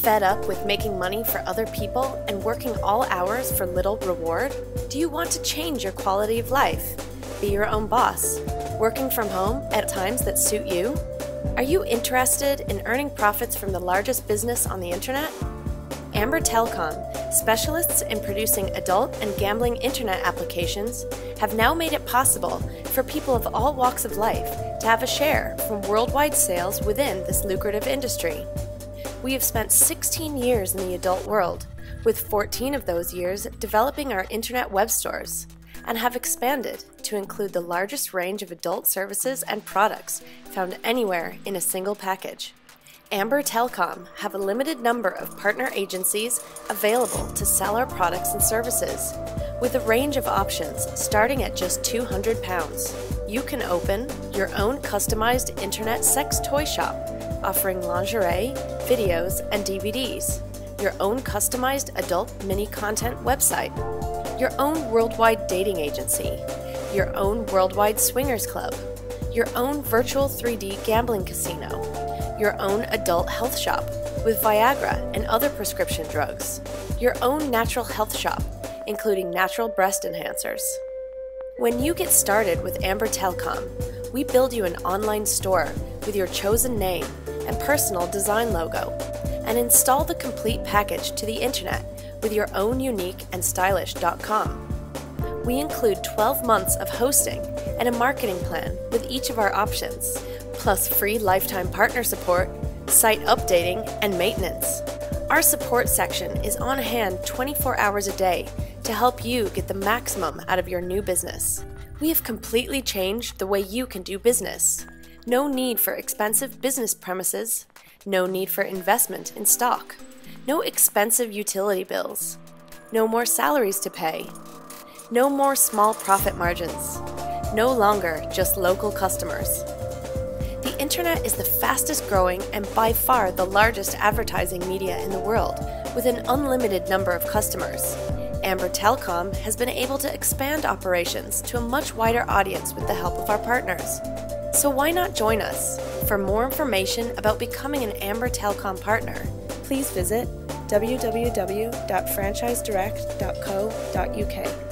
Fed up with making money for other people and working all hours for little reward? Do you want to change your quality of life? Be your own boss, working from home at times that suit you? Are you interested in earning profits from the largest business on the internet? Amber Telcom, specialists in producing adult and gambling internet applications, have now made it possible for people of all walks of life to have a share from worldwide sales within this lucrative industry. We have spent 16 years in the adult world, with 14 of those years developing our internet web stores, and have expanded to include the largest range of adult services and products found anywhere in a single package. Amber Telcom have a limited number of partner agencies available to sell our products and services, with a range of options starting at just £200. You can open your own customized internet sex toy shop, offering lingerie, videos, and DVDs, your own customized adult mini content website, your own worldwide dating agency, your own worldwide swingers club, your own virtual 3D gambling casino, your own adult health shop with Viagra and other prescription drugs, your own natural health shop, including natural breast enhancers. When you get started with Amber Telcom, we build you an online store with your chosen name and personal design logo, and install the complete package to the internet with your own unique and stylish.com. We include 12 months of hosting and a marketing plan with each of our options, plus free lifetime partner support, site updating, and maintenance. Our support section is on hand 24 hours a day to help you get the maximum out of your new business. We have completely changed the way you can do business. No need for expensive business premises, no need for investment in stock, no expensive utility bills, no more salaries to pay, no more small profit margins, no longer just local customers. The internet is the fastest growing and by far the largest advertising media in the world, with an unlimited number of customers. Amber Telcom has been able to expand operations to a much wider audience with the help of our partners. So why not join us? For more information about becoming an Amber Telcom partner, please visit www.franchisedirect.co.uk.